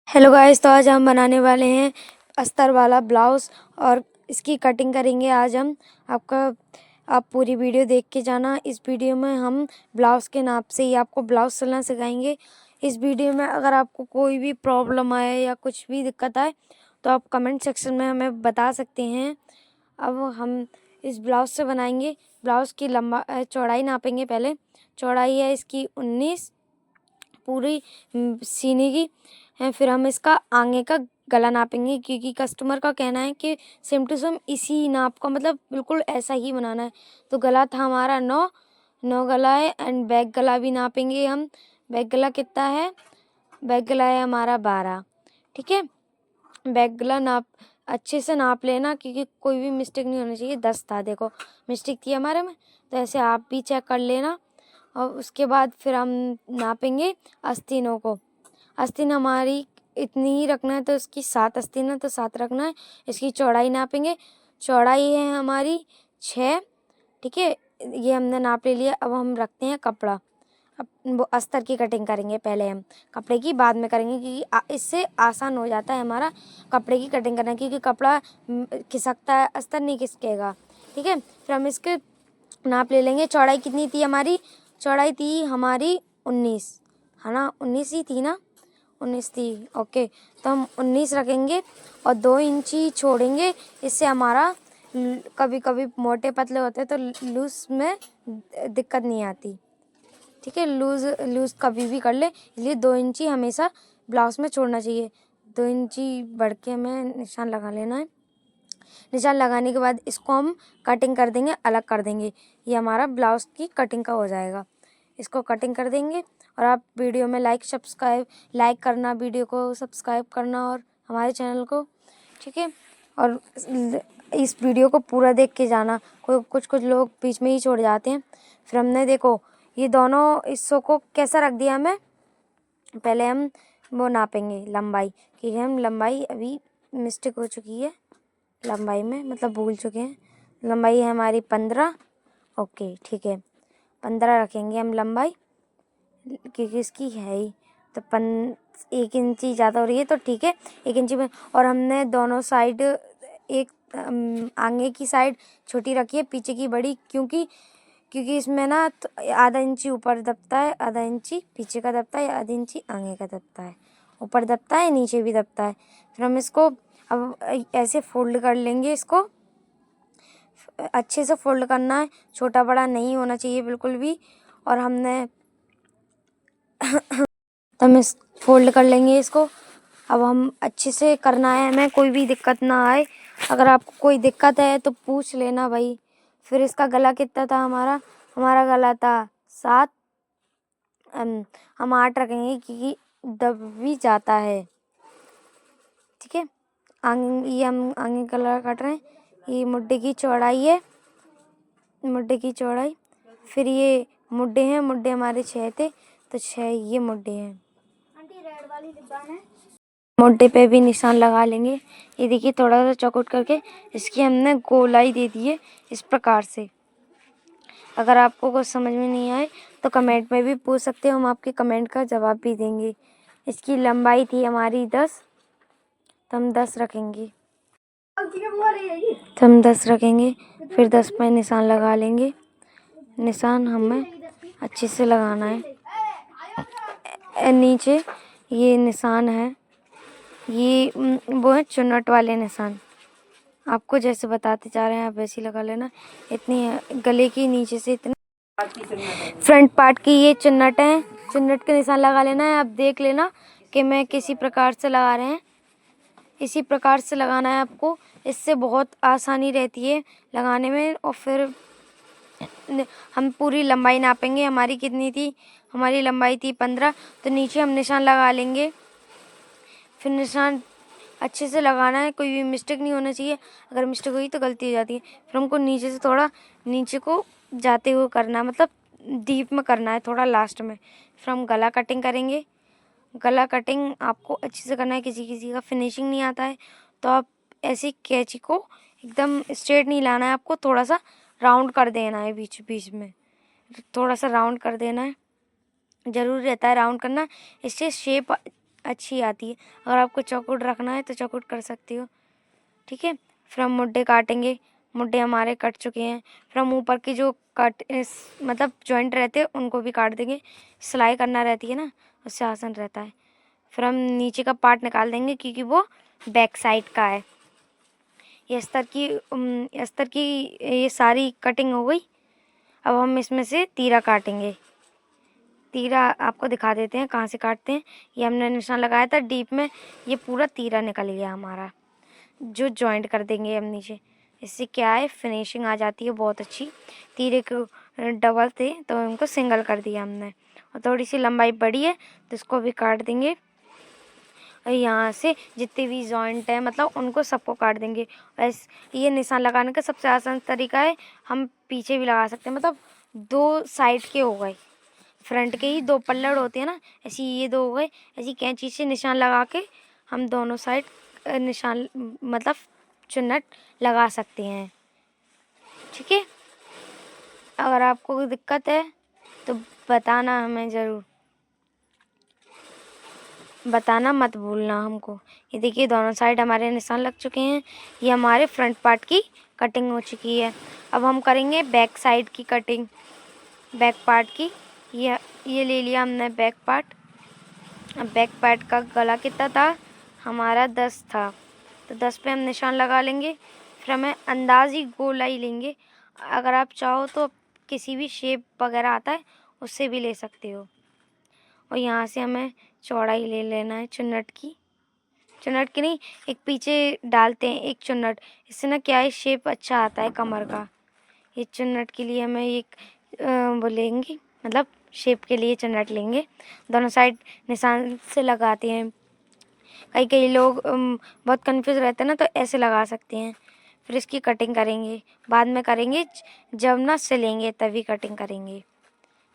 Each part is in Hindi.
हेलो गाइस, तो आज हम बनाने वाले हैं अस्तर वाला ब्लाउज़ और इसकी कटिंग करेंगे आज हम। आप पूरी वीडियो देख के जाना। इस वीडियो में हम ब्लाउज़ के नाप से ही आपको ब्लाउज़ सिलना सिखाएंगे। इस वीडियो में अगर आपको कोई भी प्रॉब्लम आए या कुछ भी दिक्कत आए तो आप कमेंट सेक्शन में हमें बता सकते हैं। अब हम इस ब्लाउज़ से बनाएंगे। ब्लाउज़ की चौड़ाई नापेंगे। पहले चौड़ाई है इसकी 19 पूरी सीने की है। फिर हम इसका आगे का गला नापेंगे क्योंकि कस्टमर का कहना है कि सेम टू सेम इसी नाप का, मतलब बिल्कुल ऐसा ही बनाना है। तो गला था हमारा 9 गला है। एंड बैक गला भी नापेंगे हम। बैक गला कितना है? बैक गला है हमारा 12। ठीक है, बैक गला नाप अच्छे से नाप लेना क्योंकि कोई भी मिस्टेक नहीं होनी चाहिए। 10 था, देखो मिस्टेक थी हमारे में, तो ऐसे आप भी चेक कर लेना। और उसके बाद फिर हम नापेंगे आस्तीनों को। आस्तीन हमारी इतनी ही रखना है, तो इसकी 7 आस्तीन है तो 7 रखना है। इसकी चौड़ाई नापेंगे। चौड़ाई है हमारी 6। ठीक है, ये हमने नाप ले लिया। अब हम रखते हैं कपड़ा। अब वो अस्तर की कटिंग करेंगे पहले हम, कपड़े की बाद में करेंगे क्योंकि इससे आसान हो जाता है हमारा कपड़े की कटिंग करना, क्योंकि कपड़ा खिसकता है, अस्तर नहीं खिसकेगा। ठीक है, फिर हम इसके नाप ले लेंगे। चौड़ाई कितनी थी हमारी? चौड़ाई थी हमारी 19, है ना? 19 ही थी ना? 19 थी। ओके, तो हम 19 रखेंगे और 2 इंची छोड़ेंगे। इससे हमारा कभी कभी मोटे पतले होते हैं तो लूज में दिक्कत नहीं आती। ठीक है, लूज कभी भी कर ले, इसलिए 2 इंची हमेशा ब्लाउज में छोड़ना चाहिए। 2 इंची बढ़ के हमें निशान लगा लेना है। निशान लगाने के बाद इसको हम कटिंग कर देंगे, अलग कर देंगे। ये हमारा ब्लाउज की कटिंग का हो जाएगा। इसको कटिंग कर देंगे। और आप वीडियो में लाइक करना, वीडियो को सब्सक्राइब करना और हमारे चैनल को। ठीक है, और इस वीडियो को पूरा देख के जाना। कुछ लोग बीच में ही छोड़ जाते हैं। फिर हमने देखो ये दोनों हिस्सों को कैसा रख दिया हमें। पहले हम वो नापेंगे लंबाई, कि हम लंबाई अभी मिस्टेक हो चुकी है लंबाई में, मतलब भूल चुके हैं। लंबाई है हमारी 15। ओके, ठीक है, 15 रखेंगे हम लंबाई क्योंकि इसकी है ही। तो 1 इंची ज़्यादा हो रही है तो ठीक है, 1 इंची में। और हमने दोनों साइड एक आगे की साइड छोटी रखी है, पीछे की बड़ी, क्योंकि इसमें ना तो आधा इंची ऊपर दबता है, आधा इंची पीछे का दबता है, आधी इंची आगे का दबता है। ऊपर दबता है, नीचे भी दबता है। फिर हम इसको अब ऐसे फोल्ड कर लेंगे। इसको अच्छे से फोल्ड करना है, छोटा बड़ा नहीं होना चाहिए बिल्कुल भी। और हमने तो हम इस फोल्ड कर लेंगे इसको। अब हम अच्छे से करना है हमें, कोई भी दिक्कत ना आए। अगर आपको कोई दिक्कत है तो पूछ लेना भाई। फिर इसका गला कितना था हमारा गला था 7। हम 8 रखेंगे क्योंकि दब भी जाता है। ठीक है, ये हम आगे गला काट रहे हैं। ये मुड्ढे की चौड़ाई है, मुड्ढे की चौड़ाई। फिर ये मुड्ढे हैं, मुड्ढे हमारे 6 थे तो 6 ये मुड्ढे हैं। मुड्ढे पे भी निशान लगा लेंगे। ये देखिए, थोड़ा सा चौकट करके इसकी हमने गोलाई दे दी है इस प्रकार से। अगर आपको कुछ समझ में नहीं आए तो कमेंट में भी पूछ सकते हो, हम आपके कमेंट का जवाब भी देंगे। इसकी लंबाई थी हमारी 10, तो हम 10 रखेंगे। फिर 10 पे निशान लगा लेंगे। निशान हमें अच्छे से लगाना है। नीचे ये निशान है, ये वो है चुन्नट वाले निशान। आपको जैसे बताते जा रहे हैं आप वैसे लगा लेना। इतनी गले की नीचे से इतने फ्रंट पार्ट की ये चुन्नट है, चुन्नट के निशान लगा लेना है। आप देख लेना कि मैं किसी प्रकार से लगा रहे हैं, इसी प्रकार से लगाना है आपको। इससे बहुत आसानी रहती है लगाने में। और फिर हम पूरी लंबाई नापेंगे। हमारी कितनी थी? हमारी लंबाई थी 15, तो नीचे हम निशान लगा लेंगे। फिर निशान अच्छे से लगाना है, कोई भी मिस्टेक नहीं होना चाहिए। अगर मिस्टेक हुई तो गलती हो जाती है। फिर हमको नीचे से थोड़ा नीचे को जाते हुए करना है, मतलब डीप में करना है, थोड़ा लास्ट में। फिर हम गला कटिंग करेंगे। गला कटिंग आपको अच्छे से करना है। किसी का फिनिशिंग नहीं आता है तो आप ऐसी कैंची को एकदम स्ट्रेट नहीं लाना है, आपको थोड़ा सा राउंड कर देना है, बीच बीच में थोड़ा सा राउंड कर देना है। ज़रूरी रहता है राउंड करना, इससे शेप अच्छी आती है। अगर आपको चौकुट रखना है तो चौकुट कर सकती हो, ठीक है। फिर हम मुड्ढे काटेंगे। मुड्ढे हमारे कट चुके हैं। फिर हम ऊपर की जो मतलब जॉइंट रहते हैं उनको भी काट देंगे। सिलाई करना रहती है ना, उससे आसान रहता है। फिर हम नीचे का पार्ट निकाल देंगे क्योंकि वो बैक साइड का है। ये अस्तर की ये सारी कटिंग हो गई। अब हम इसमें से तीरा काटेंगे। तीरा आपको दिखा देते हैं कहाँ से काटते हैं। ये हमने निशान लगाया था डीप में, ये पूरा तीरा निकल गया हमारा, जो जॉइंट कर देंगे हम नीचे। इससे क्या है, फिनिशिंग आ जाती है बहुत अच्छी। तीरे को डबल थे तो उनको सिंगल कर दिया हमने, और थोड़ी सी लंबाई बड़ी है तो इसको भी काट देंगे। और यहाँ से जितने भी जॉइंट है मतलब उनको सबको काट देंगे। ये निशान लगाने का सबसे आसान तरीका है, हम पीछे भी लगा सकते हैं। मतलब 2 साइड के हो गए, फ्रंट के ही 2 पल्लड़ होते हैं ना, ऐसे ये 2 हो गए। ऐसी कैंची से निशान लगा के हम दोनों साइड निशान मतलब चुन्नट लगा सकते हैं, ठीक है। अगर आपको कोई दिक्कत है तो बताना, हमें ज़रूर बताना मत भूलना हमको। ये देखिए दोनों साइड हमारे निशान लग चुके हैं। ये हमारे फ्रंट पार्ट की कटिंग हो चुकी है। अब हम करेंगे बैक साइड की कटिंग, बैक पार्ट की। ये ले लिया हमने बैक पार्ट। अब बैक पार्ट का गला कितना था हमारा, 10 था, तो 10 पे हम निशान लगा लेंगे। फिर हमें अंदाज़ी गोलाई लेंगे। अगर आप चाहो तो किसी भी शेप वगैरह आता है उससे भी ले सकते हो। और यहाँ से हमें चौड़ाई ले लेना है चुन्नट की। चुन्नट की नहीं, एक पीछे डालते हैं एक चुन्नट, इससे ना क्या है शेप अच्छा आता है कमर का। ये चुन्नट के लिए हमें एक वो लेंगे, मतलब शेप के लिए चुन्नट लेंगे। दोनों साइड निशान से लगाते हैं। कई लोग बहुत कंफ्यूज रहते हैं ना, तो ऐसे लगा सकते हैं। फिर इसकी कटिंग करेंगे, बाद में करेंगे जब ना सिलेंगे तभी कटिंग करेंगे।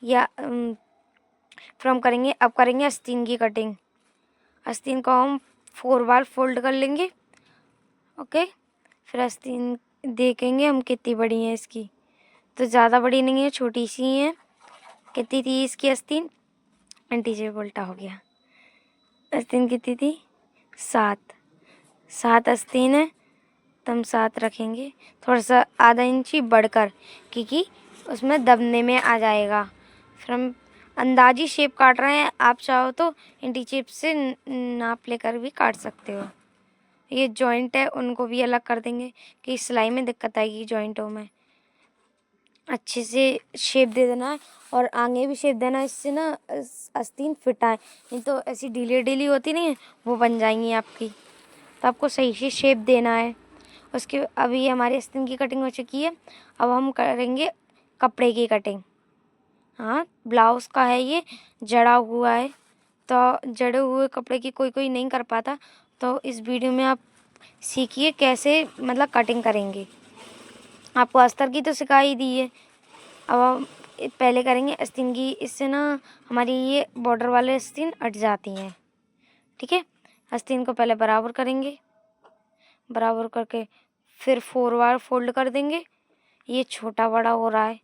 या फिर हम करेंगे, अब करेंगे आस्तीन की कटिंग। आस्तीन को हम 4 बार फोल्ड कर लेंगे, ओके। फिर आस्तीन देखेंगे हम कितनी बड़ी है इसकी, तो ज़्यादा बड़ी नहीं है, छोटी सी ही है। कितनी थी इसकी आस्तीन, आंटी जी उल्टा हो गया। आस्तीन कितनी थी, 7 आस्तीन है, तो हम 7 रखेंगे। थोड़ा सा आधा इंची बढ़कर, क्योंकि उसमें दबने में आ जाएगा। फिर हम अंदाजी शेप काट रहे हैं, आप चाहो तो इंटी टेप से नाप लेकर भी काट सकते हो। ये जॉइंट है उनको भी अलग कर देंगे कि सिलाई में दिक्कत आएगी जॉइंटों में। अच्छे से शेप दे देना है और आगे भी शेप देना है, इससे ना आस्तीन फिट आए। नहीं तो ऐसी ढीली ढीली होती नहीं है, वो बन जाएंगी आपकी। तो आपको सही से शेप देना है। उसके अभी हमारी आस्तीन की कटिंग हो चुकी है। अब हम करेंगे कपड़े की कटिंग। हाँ, ब्लाउज़ का है ये, जड़ा हुआ है, तो जड़े हुए कपड़े की कोई नहीं कर पाता, तो इस वीडियो में आप सीखिए कैसे मतलब कटिंग करेंगे। आपको अस्तर की तो सिखा ही दी है। अब हम पहले करेंगे आस्तीन की, इससे ना हमारी ये बॉर्डर वाले आस्तीन हट जाती हैं, ठीक है। आस्तीन को पहले बराबर करेंगे, बराबर करके फिर 4 बार फोल्ड कर देंगे। ये छोटा बड़ा हो रहा है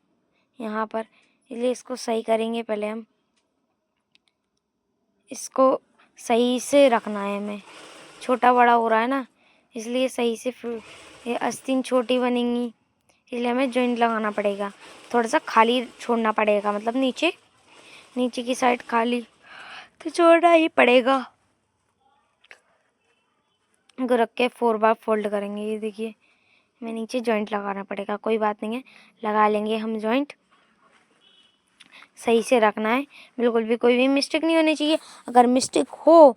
यहाँ पर, इसलिए इसको सही करेंगे। पहले हम इसको सही से रखना है, हमें छोटा बड़ा हो रहा है ना, इसलिए सही से फिर ये आस्तीन छोटी बनेंगी, इसलिए हमें जॉइंट लगाना पड़ेगा। थोड़ा सा खाली छोड़ना पड़ेगा, मतलब नीचे की साइड खाली तो छोड़ना ही पड़ेगा। इनको रख के 4 बार फोल्ड करेंगे। ये देखिए हमें नीचे जॉइंट लगाना पड़ेगा, कोई बात नहीं है, लगा लेंगे हम जॉइंट। सही से रखना है, बिल्कुल भी कोई भी मिस्टेक नहीं होनी चाहिए। अगर मिस्टेक हो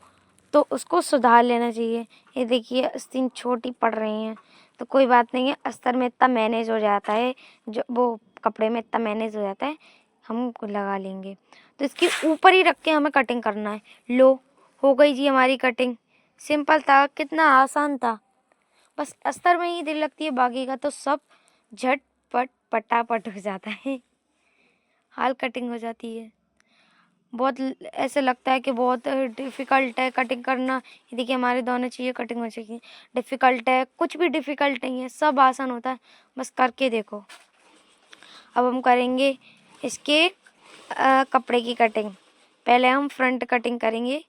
तो उसको सुधार लेना चाहिए। ये देखिए आस्तीन छोटी पड़ रही हैं, तो कोई बात नहीं है, अस्तर में इतना मैनेज हो जाता है, जो वो कपड़े में इतना मैनेज हो जाता है, हम लगा लेंगे। तो इसके ऊपर ही रख के हमें कटिंग करना है। लो, हो गई जी हमारी कटिंग। सिंपल था, कितना आसान था। बस अस्तर में ही देर लगती है, बाकी का तो सब झटपट पटापट हो जाता है, हाल कटिंग हो जाती है। बहुत ऐसे लगता है कि बहुत डिफ़िकल्ट है कटिंग करना। ये देखिए हमारे दोनों चीज़ें कटिंग हो चुकी हैं। डिफ़िकल्ट है, कुछ भी डिफ़िकल्ट नहीं है, सब आसान होता है, बस करके देखो। अब हम करेंगे इसके कपड़े की कटिंग। पहले हम फ्रंट कटिंग करेंगे,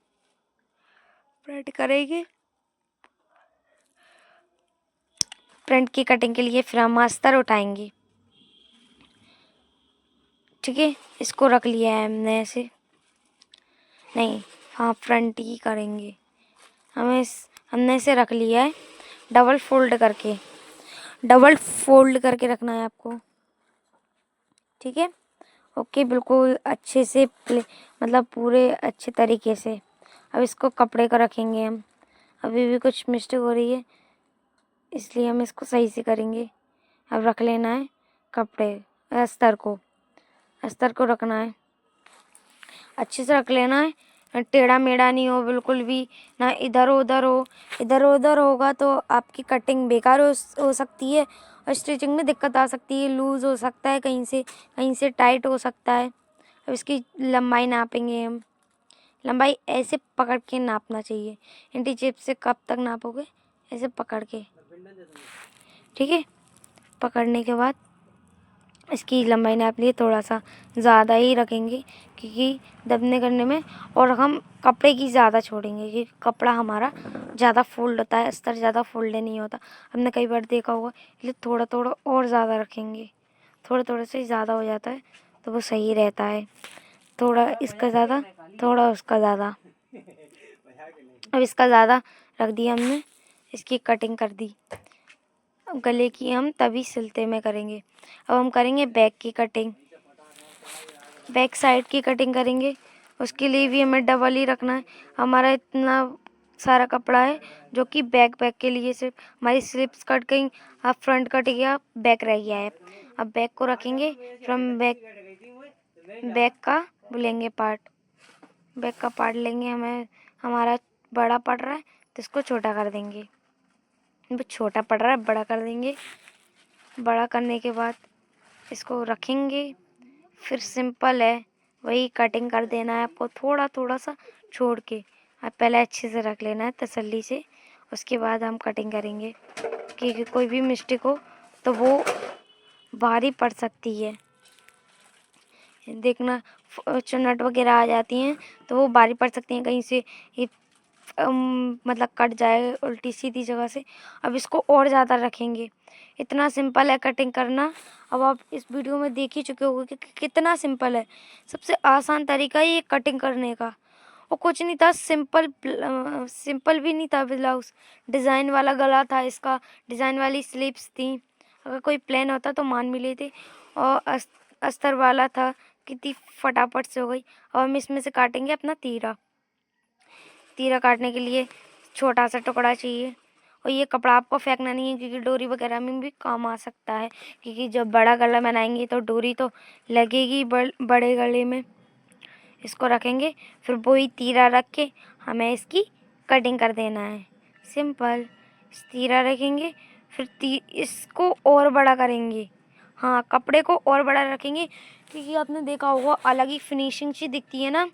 फ्रंट करेंगे। फ्रंट की कटिंग के लिए फिर हम अस्तर उठाएंगे। ठीक है, इसको रख लिया है हमने ऐसे, नहीं हाँ फ्रंट ही करेंगे। हमने इसे रख लिया है डबल फोल्ड करके रखना है आपको। ठीक है, ओके, बिल्कुल अच्छे से मतलब पूरे अच्छे तरीके से। अब इसको कपड़े का रखेंगे हम। अभी भी कुछ मिस्टेक हो रही है, इसलिए हम इसको सही से करेंगे। अब रख लेना है कपड़े, अस्तर को रखना है, अच्छे से रख लेना है। टेढ़ा मेढ़ा नहीं हो बिल्कुल भी, ना इधर उधर हो। इधर उधर होगा तो आपकी कटिंग बेकार हो सकती है और स्टिचिंग में दिक्कत आ सकती है। लूज़ हो सकता है, कहीं से टाइट हो सकता है। अब इसकी लंबाई नापेंगे हम। लंबाई ऐसे पकड़ के नापना चाहिए। इंची टेप से कब तक नापोगे? ऐसे पकड़ के, ठीक है। पकड़ने के बाद इसकी लंबाई नाप लिए, थोड़ा सा ज़्यादा ही रखेंगे क्योंकि दबने करने में, और हम कपड़े की ज़्यादा छोड़ेंगे क्योंकि कपड़ा हमारा ज़्यादा फोल्ड होता है, अस्तर ज़्यादा फोल्ड नहीं होता। हमने कई बार देखा होगा, इसलिए थोड़ा थोड़ा और ज़्यादा रखेंगे। थोड़ा थोड़ा से ज़्यादा हो जाता है तो वो सही रहता है। थोड़ा इसका ज़्यादा, थोड़ा उसका ज़्यादा। अब इसका ज़्यादा रख दिया हमने, इसकी कटिंग कर दी। अब गले की हम तभी सिलते में करेंगे। अब हम करेंगे बैक की कटिंग, बैक साइड की कटिंग करेंगे। उसके लिए भी हमें डबल ही रखना है। हमारा इतना सारा कपड़ा है जो कि बैक के लिए सिर्फ हमारी स्लिप्स कट गई, अब फ्रंट कट गया, बैक रह गया है। अब बैक को रखेंगे, फिर हम बैक का लेंगे पार्ट, बैक का पार्ट लेंगे। हमारा बड़ा पड़ रहा है तो इसको छोटा कर देंगे। छोटा पड़ रहा है, बड़ा कर देंगे। बड़ा करने के बाद इसको रखेंगे। फिर सिंपल है, वही कटिंग कर देना है आपको, थोड़ा थोड़ा सा छोड़ के। आप पहले अच्छे से रख लेना है तसल्ली से, उसके बाद हम कटिंग करेंगे क्योंकि कोई भी मिस्टेक हो तो वो भारी पड़ सकती है। देखना, चुन्नट वगैरह आ जाती हैं तो वो भारी पड़ सकती हैं, कहीं से ये मतलब कट जाए उल्टी सीधी जगह से। अब इसको और ज़्यादा रखेंगे। इतना सिंपल है कटिंग करना। अब आप इस वीडियो में देख ही चुके होंगे कि कितना सिंपल है। सबसे आसान तरीका ही ये कटिंग करने का, और कुछ नहीं था, सिंपल भी नहीं था ब्लाउज। डिज़ाइन वाला गला था इसका, डिज़ाइन वाली स्लीव्स थी। अगर कोई प्लेन होता तो मान भी लेते, और अस्तर वाला था, कितनी फटाफट से हो गई। अब हम इसमें से काटेंगे अपना तीरा काटने के लिए छोटा सा टुकड़ा चाहिए। और ये कपड़ा आपको फेंकना नहीं है क्योंकि डोरी वगैरह में भी काम आ सकता है, क्योंकि जब बड़ा गला बनाएंगे तो डोरी तो लगेगी बड़े गले में। इसको रखेंगे, फिर वही तीरा रख के हमें इसकी कटिंग कर देना है। सिंपल, तीरा रखेंगे, फिर इसको और बड़ा करेंगे। हाँ, कपड़े को और बड़ा रखेंगे क्योंकि आपने देखा होगा अलग ही फिनिशिंग सी दिखती है ना।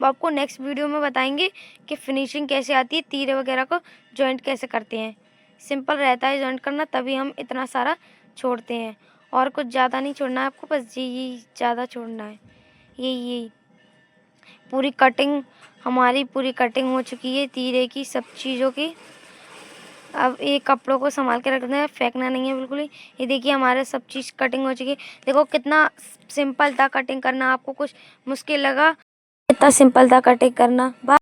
वो आपको नेक्स्ट वीडियो में बताएंगे कि फिनिशिंग कैसे आती है, तीरे वगैरह को जॉइंट कैसे करते हैं। सिंपल रहता है जॉइंट करना, तभी हम इतना सारा छोड़ते हैं। और कुछ ज़्यादा नहीं छोड़ना है आपको, बस यही ज़्यादा छोड़ना है। यही पूरी कटिंग, हमारी पूरी कटिंग हो चुकी है तीरे की, सब चीज़ों की। अब ये कपड़ों को संभाल के रखना है, फेंकना नहीं है बिल्कुल ही। ये देखिए हमारे सब चीज़ कटिंग हो चुकी है। देखो कितना सिंपल था कटिंग करना, आपको कुछ मुश्किल लगा? इतना सिंपल था कटिंग करना।